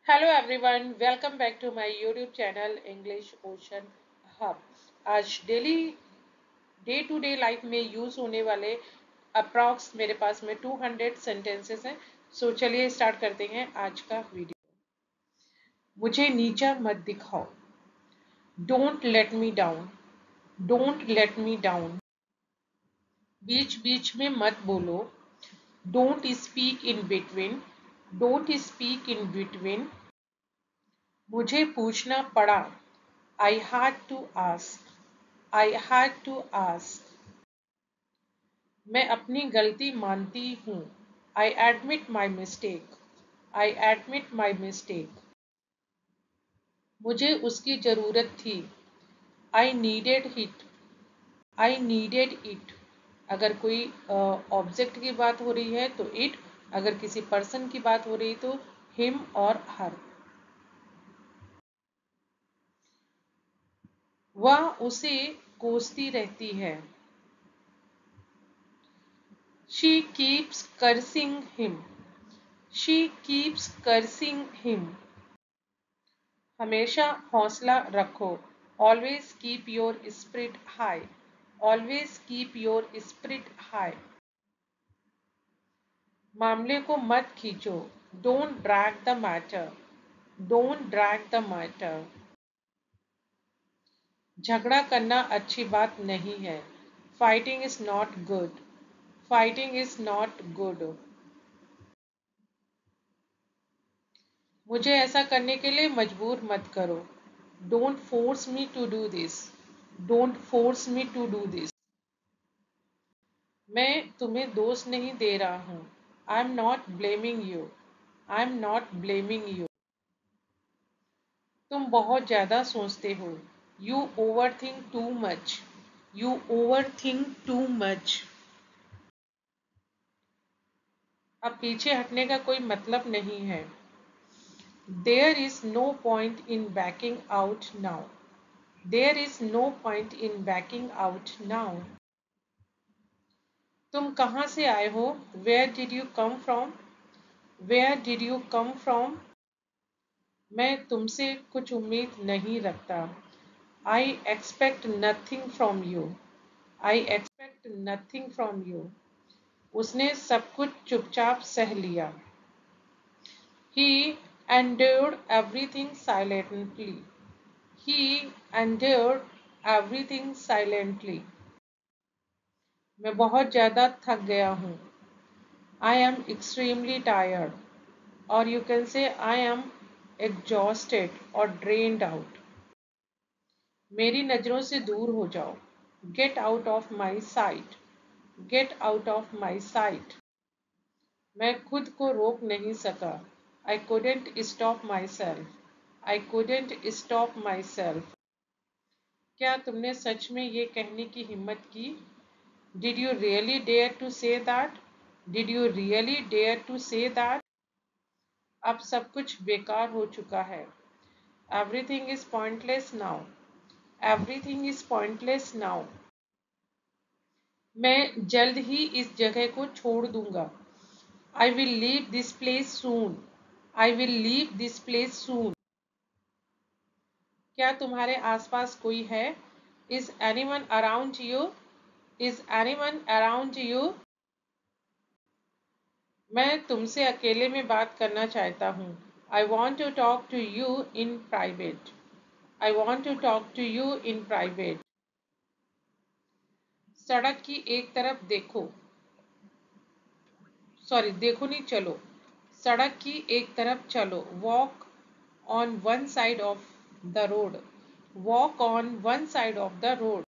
Hello everyone, welcome back to my YouTube channel English Ocean Hub. आज day to day life में use होने वाले approx मेरे पास में 200 सेंटेंसेस हैं। सो चलिए स्टार्ट करते हैं आज का वीडियो। मुझे नीचा मत दिखाओ। Don't let me down. Don't let me down. बीच बीच में मत बोलो। Don't speak in between. Don't speak in between. मुझे पूछना पड़ा। I had to ask. I had to ask. मैं अपनी गलती मानती हूँ। I admit my mistake. I admit my mistake. मुझे उसकी ज़रूरत थी। I needed it. I needed it. अगर कोई ऑब्जेक्ट की बात हो रही है तो it, अगर किसी पर्सन की बात हो रही तो him और her. वह उसे कोसती रहती है। She keeps cursing him. She keeps cursing him. हमेशा हौसला रखो। Always keep your spirit high. Always keep your spirit high. मामले को मत खींचो। Don't drag the matter. Don't drag the matter. झगड़ा करना अच्छी बात नहीं है। Fighting is not good. Fighting is not good. मुझे ऐसा करने के लिए मजबूर मत करो। Don't force me to do this. Don't force me to do this. मैं तुम्हें दोष नहीं दे रहा हूँ। I am not blaming you. I am not blaming you. तुम बहुत ज़्यादा सोचते हो। You overthink too much. You overthink too much. अब पीछे हटने का कोई मतलब नहीं है। There is no point in backing out now. There is no point in backing out now. तुम कहाँ से आए हो? Where did you come from? Where did you come from? मैं तुमसे कुछ उम्मीद नहीं रखता। I expect nothing from you. I expect nothing from you. उसने सब कुछ चुपचाप सह लिया। He endured everything silently. He endured everything silently. मैं बहुत ज़्यादा थक गया हूँ। I am extremely tired. Or you can say I am exhausted or drained out. मेरी नज़रों से दूर हो जाओ। Get out of my sight. Get out of my sight. मैं खुद को रोक नहीं सका। I couldn't stop myself. I couldn't stop myself. क्या तुमने सच में ये कहने की हिम्मत की? Did you really dare to say that? Did you really dare to say that? अब सब कुछ बेकार हो चुका है। Everything is pointless now. Everything is pointless now. मैं जल्द ही इस जगह को छोड़ दूंगा। I will leave this place soon. I will leave this place soon. क्या तुम्हारे आसपास कोई है? Is anyone around you? Is anyone around you? मैं तुमसे अकेले में बात करना चाहता हूँ। I want to talk to you in private. I want to talk to you in private. सड़क की एक तरफ देखो। देखो नहीं, चलो। सड़क की एक तरफ चलो। Walk on one side of the road. Walk on one side of the road.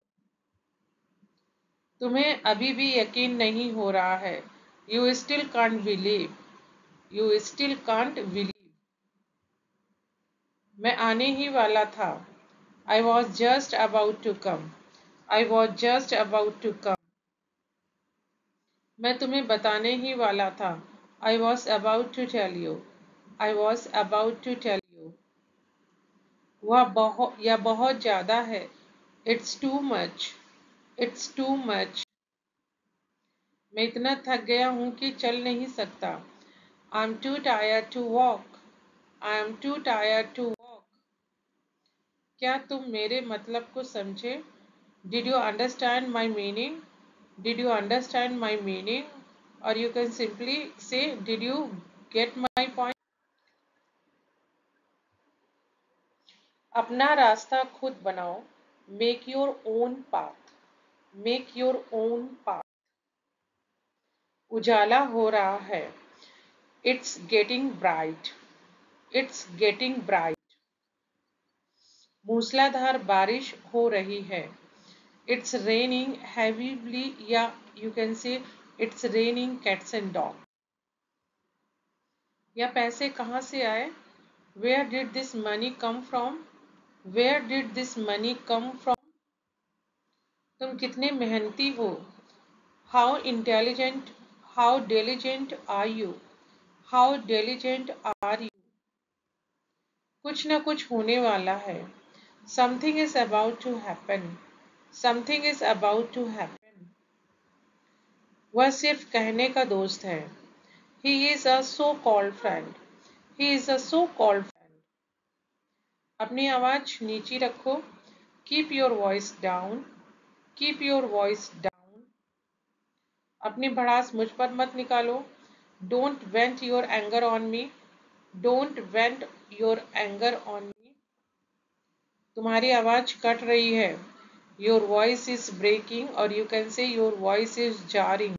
तुम्हें अभी भी यकीन नहीं हो रहा है। You still can't believe. You still can't believe. मैं आने ही वाला था। I was just about to come. I was just about to come. मैं तुम्हें बताने ही वाला था। I was about to tell you. I was about to tell you. यह बहुत ज़्यादा है। It's too much. It's too much. मैं इतना थक गया हूँ कि चल नहीं सकता। I'm too tired to walk. I am too tired to walk. क्या तुम मेरे मतलब को समझे? Did you understand my meaning? Did you understand my meaning? और you can simply say did you get my point. अपना रास्ता खुद बनाओ। Make your own path. Make your own path. उजाला हो रहा है। It's getting bright. It's getting bright. मूसलाधार बारिश हो रही है। इट्स रेनिंग हैवीली, या यू कैन से it's raining cats and dog. या पैसे कहाँ से आए? Where did this money come from? Where did this money come from? तुम कितने मेहनती हो? How intelligent, how diligent are you? How diligent are you? कुछ ना कुछ होने वाला है। Something is about to happen. Something is about to happen. वह सिर्फ कहने का दोस्त है। He is a so called friend. He is a so called friend. अपनी आवाज नीची रखो। Keep your voice down. Keep your voice down. अपनी भड़ास मुझ पर मत निकालो। Don't went your anger on me. Don't went your anger on me. तुम्हारी आवाज कट रही है। योर वॉइस इज ब्रेकिंग, और यू कैन से योर वॉइस इज जारिंग।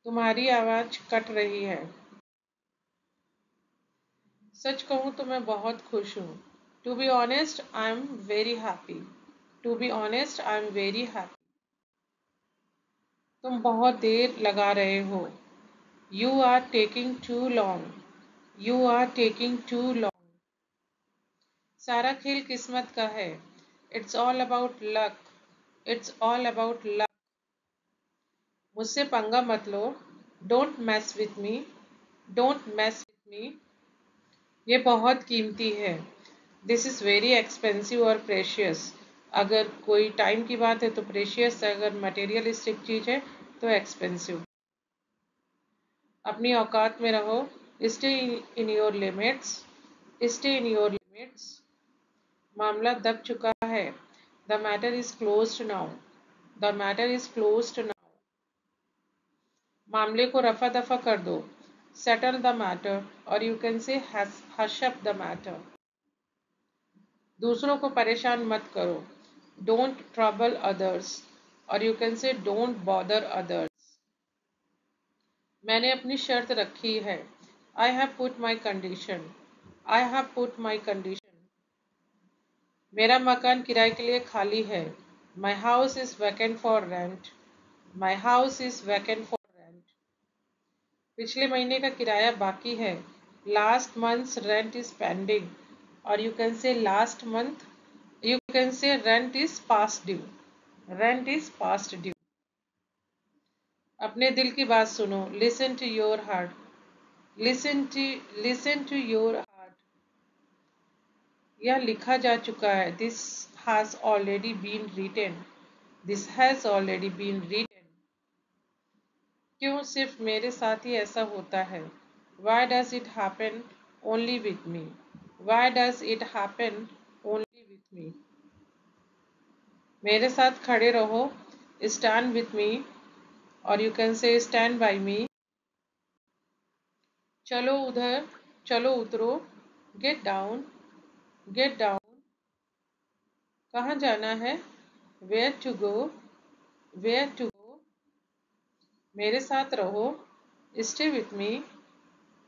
तुम्हारी आवाज कट रही है। सच कहूँ तो मैं बहुत खुश हूँ। To be honest I am very happy. To be honest I am very happy. तुम बहुत देर लगा रहे हो। You are taking too long. You are taking too long. सारा खेल किस्मत का है। It's all about luck. It's all about luck. मुझसे पंगा मत लो। Don't mess with me. Don't mess with me. ये बहुत कीमती है। दिस इज़ वेरी एक्सपेंसिव और प्रेशियस। अगर कोई टाइम की बात है तो प्रेशियस, अगर मटेरियलिस्टिक चीज़ है तो एक्सपेंसिव। अपनी औकात में रहो। Stay in your limits. Stay in your limits. मामला दब चुका है। The matter is closed now. The matter is closed now. मामले को रफा दफा कर दो। सेटल द मैटर, और यू कैन से हश अप द मैटर। दूसरों को परेशान मत करो। डोंट ट्रबल अदर्स, और यू कैन से डोंट बॉदर अदर्स। मैंने अपनी शर्त रखी है। I have put my condition. I have put my condition. मेरा मकान किराए के लिए खाली है। My house is vacant for rent. My house is vacant for rent. पिछले महीने का किराया बाकी है। Last month's rent is pending, और you can say last month, you can say rent is past due. Rent is past due. अपने दिल की बात सुनो। Listen to your heart. Listen to your heart. यह लिखा जा चुका है। This has already been written. This has already been written. क्यों सिर्फ मेरे साथ ही ऐसा होता है? Why does it happen only with me? Why does it happen only with me? मेरे साथ खड़े रहो। Stand with me, और you can say stand by me. चलो उधर, चलो उतरो। Get down. Get down. कहाँ जाना है? Where to go. Where to go. मेरे साथ रहो। Stay with me.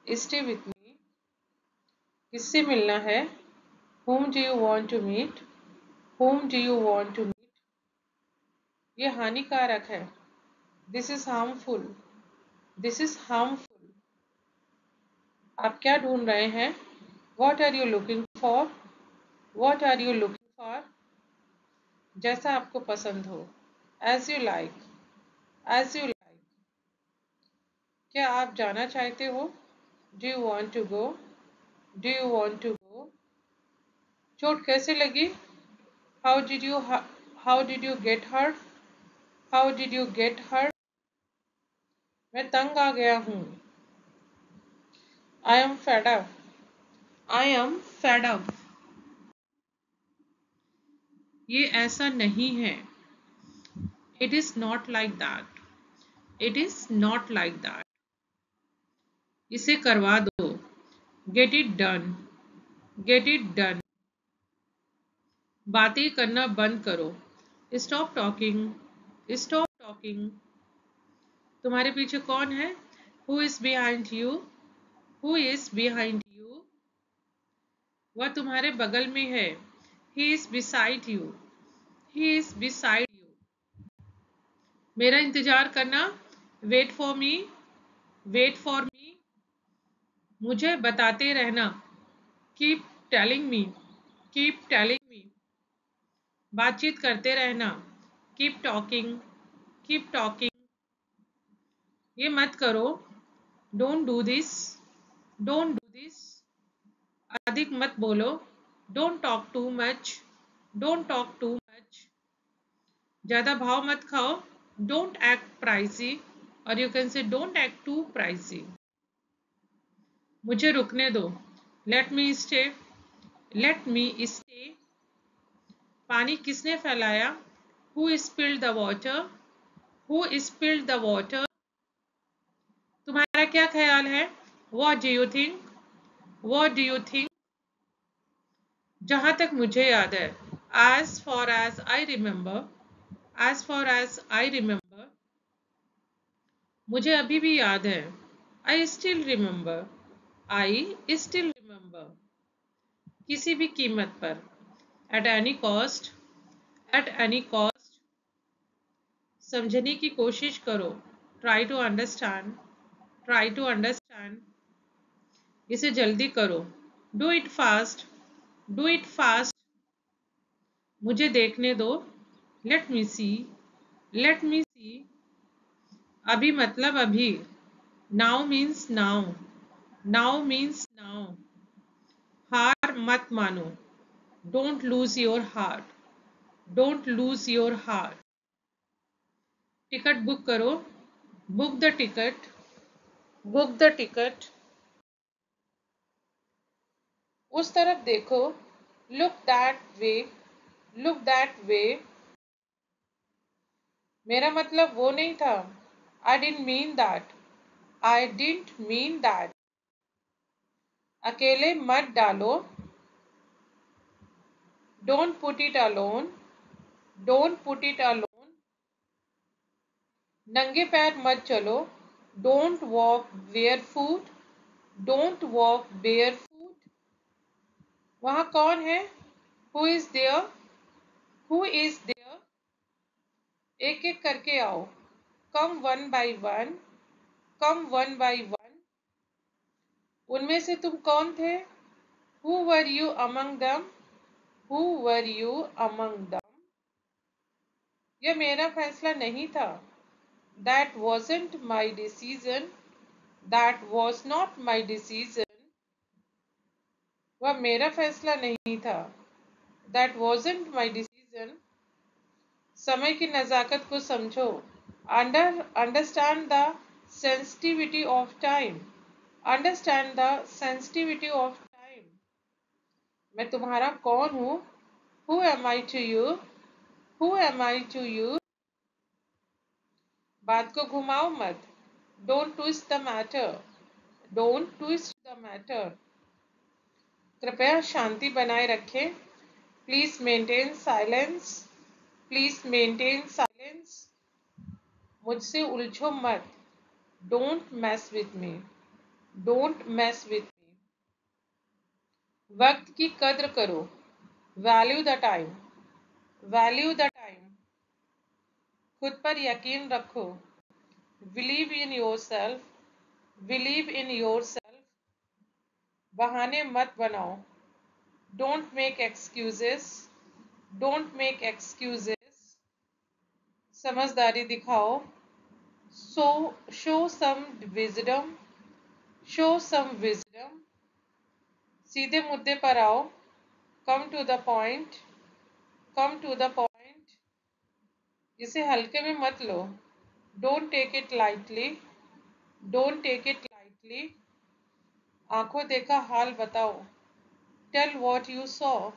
Stay with me. किससे मिलना है? whom do you want to meet? whom do you want to meet? ये हानिकारक है। This is harmful. This is harmful. आप क्या ढूंढ रहे हैं? What are you looking for? What are you looking for? जैसा आपको पसंद हो। As you like. As you like. क्या आप जाना चाहते हो? Do you want to go? Do you want to go? चोट कैसे लगी? How did you how did you get hurt? How did you get hurt? मैं तंग आ गया हूँ। I am fed up. I am fed up. ये ऐसा नहीं है. It is not like that. It is not like that. इसे करवा दो. Get it done. Get it done. बातें करना बंद करो. Stop talking. Stop talking. तुम्हारे पीछे कौन है? Who is behind you? Who is behind you? वह तुम्हारे बगल में है. He is beside you. He is beside you. मेरा इंतजार करना. Wait for me. Wait for me. मुझे बताते रहना. Keep telling me. Keep telling me. बातचीत करते रहना. Keep talking. Keep talking. ये मत करो. Don't do this. Don't do this. अधिक मत बोलो. Don't talk too much. Don't talk too much. ज़्यादा भाव मत खाओ. Don't act pricey. और you can say don't act too pricey. मुझे रुकने दो. Let me stay. Let me stay. पानी किसने फैलाया? Who spilled the water? Who spilled the water? तुम्हारा क्या ख्याल है? What do you think? What do you think? जहाँ तक मुझे याद है. As far as I remember. As far as I remember. मुझे अभी भी याद है. I still remember. I still remember. किसी भी कीमत पर. At any cost. At any cost. समझने की कोशिश करो. Try to understand. Try to understand. इसे जल्दी करो. Do it fast. Do it fast. मुझे देखने दो. Let me see. Let me see. अभी मतलब अभी. Now means now. Now means now. हार मत मानो. Don't lose your heart. Don't lose your heart. Ticket book करो. Book the ticket. Book the ticket. उस तरफ देखो. Look that way. Look that way. मेरा मतलब वो नहीं था. I didn't mean that. I didn't mean that. अकेले मत डालो. Don't put it alone. Don't put it alone. नंगे पैर मत चलो. Don't walk barefoot. Don't walk barefoot. वहाँ कौन है? Who is there? Who is there? एक एक करके आओ. Come one by one. Come one by one. उनमें से तुम कौन थे? Who were you among them? Who were you among them? यह मेरा फैसला नहीं था. That wasn't my decision. That was not my decision. वह मेरा फैसला नहीं था. That wasn't my decision. समय की नज़ाकत को समझो. Understand the sensitivity of time. Understand the sensitivity of time. मैं तुम्हारा कौन हूँ? Who am I to you? Who am I to you? बात को घुमाओ मत. Don't twist the matter. Don't twist the matter. कृपया शांति बनाए रखें. Please maintain silence. Please maintain silence. मुझसे उलझो मत. Don't mess with me. Don't mess with me. वक्त की कद्र करो. Value the time. Value the time. खुद पर यकीन रखो. Believe in yourself. Believe in yourself. बहाने मत बनाओ. Don't make excuses. Don't make excuses. समझदारी दिखाओ. Show some wisdom. Show some wisdom. सीधे मुद्दे पर आओ. Come to the point. Come to the point. इसे हल्के में मत लो. Don't take it lightly. Don't take it lightly. आंखों देखा हाल बताओ. Tell what you saw,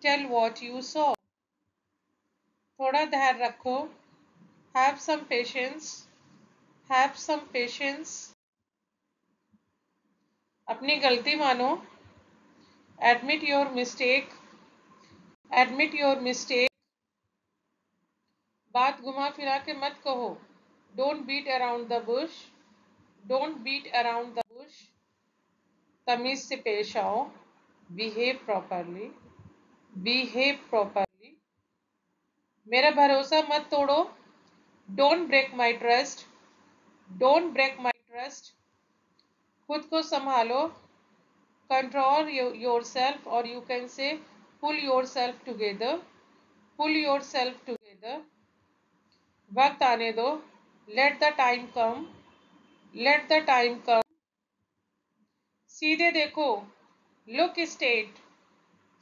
tell what you saw. थोड़ा धैर्य रखो, have some patience, have some patience. अपनी गलती मानो, admit your mistake, admit your mistake. बात घुमा फिरा के मत कहो, don't beat around the bush, don't beat around the bush. तमीज से पेश आओ, बिहेव प्रॉपरली, बिहेव प्रॉपरली। मेरा भरोसा मत तोड़ो, don't break my trust, don't break my trust. खुद को संभालो, कंट्रोल योर सेल्फ, और you can say pull your self together, pull your self together. वक्त आने दो, let the time come, let the time come. सीधे देखो, लुक स्ट्रेट,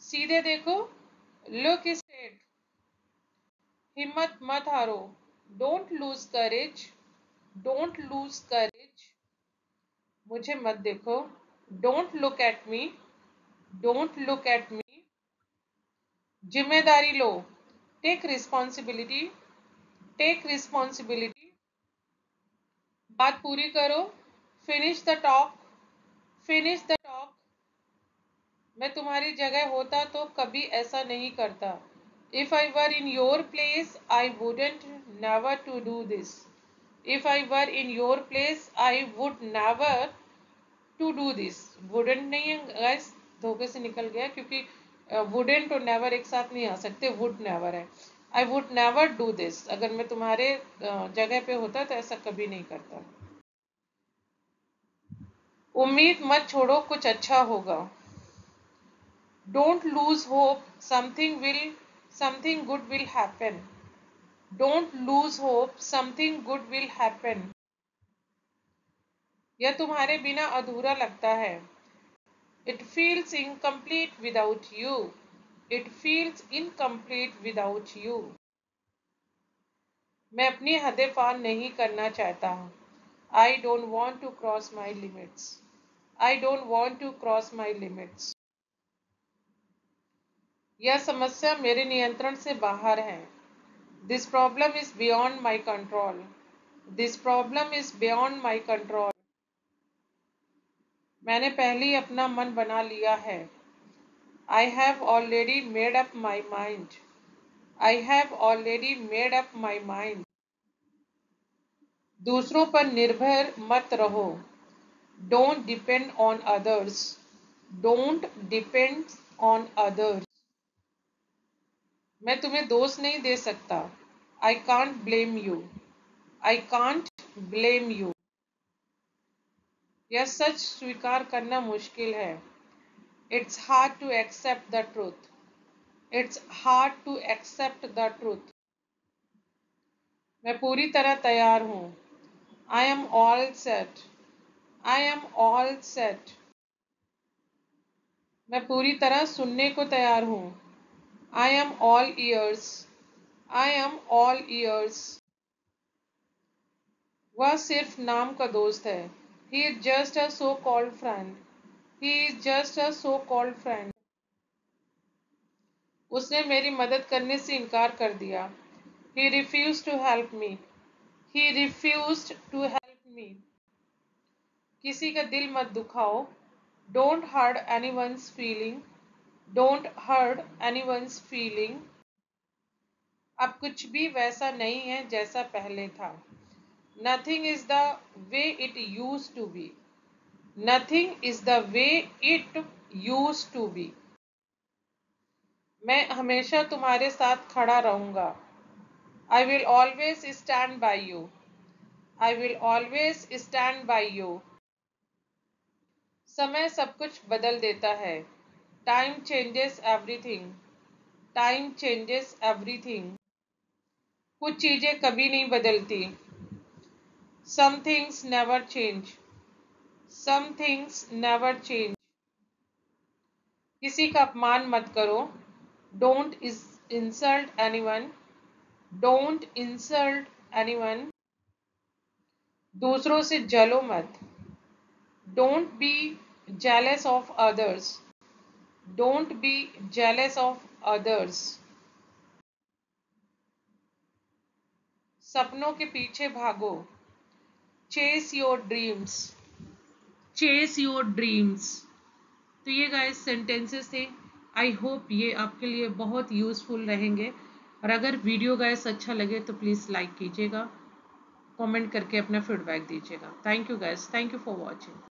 सीधे देखो, लुक स्ट्रेट। हिम्मत मत हारो, don't lose courage, don't lose courage. मुझे मत देखो, don't look at me, don't look at me. जिम्मेदारी लो, टेक रिस्पॉन्सिबिलिटी, टेक रिस्पॉन्सिबिलिटी। बात पूरी करो, finish the talk, finish the talk. मैं तुम्हारी जगह होता तो कभी ऐसा नहीं करता। If I were in your place I wouldn't never to do this, if I were in your place I would never to do this. Wouldn't नहीं है गाइस, धोखे से निकल गया, क्योंकि वुडेंट और नेवर एक साथ नहीं आ सकते, वुड नेवर है। आई वुड नेवर डू दिस, अगर मैं तुम्हारे जगह पे होता तो ऐसा कभी नहीं करता। उम्मीद मत छोड़ो, कुछ अच्छा होगा। Don't lose hope, something good will happen, don't lose hope, something good will happen. यह तुम्हारे बिना अधूरा लगता है, it feels incomplete without you, it feels incomplete without you. मैं अपनी हदें पार नहीं करना चाहता हूँ, I don't want to cross my limits, I don't want to cross my limits. यह समस्या मेरे नियंत्रण से बाहर है, this problem is beyond my control, this problem is beyond my control. मैंने पहले ही अपना मन बना लिया है, I have already made up my mind, I have already made up my mind. दूसरों पर निर्भर मत रहो, don't depend on others, don't depend on others. मैं तुम्हें दोष नहीं दे सकता, I can't blame you, I can't blame you. यह सच स्वीकार करना मुश्किल है, it's hard to accept the truth, it's hard to accept the truth. मैं पूरी तरह तैयार हूँ, I am all set, I am all set. मैं पूरी तरह सुनने को तैयार हूँ, I am all ears, I am all ears. वह सिर्फ नाम का दोस्त है, he is just a so called friend, he is just a so called friend. उसने मेरी मदद करने से इनकार कर दिया, he refuse to help me, he refuse to help me. किसी का दिल मत दुखाओ, don't hurt anyone's feeling, don't hurt anyone's feeling. अब कुछ भी वैसा नहीं है जैसा पहले था, nothing is the way it use to be, nothing is the way it use to be. मैं हमेशा तुम्हारे साथ खड़ा रहूंगा, I will always stand by you, I will always stand by you. समय सब कुछ बदल देता है, time changes everything, time changes everything. कुछ चीजें कभी नहीं बदलती, some things never change, some things never change. किसी का अपमान मत करो, don't insult anyone, don't insult anyone. दूसरों से जलो मत, don't be jealous of others, don't be jealous of others. सपनों के पीछे भागो। Chase your dreams. Chase your dreams. तो ये गाइस सेंटेंसेस थे। आई होप ये आपके लिए बहुत यूजफुल रहेंगे। और अगर वीडियो गाइस अच्छा लगे तो प्लीज़ लाइक कीजिएगा, कमेंट करके अपना फीडबैक दीजिएगा। Thank you guys, thank you for watching.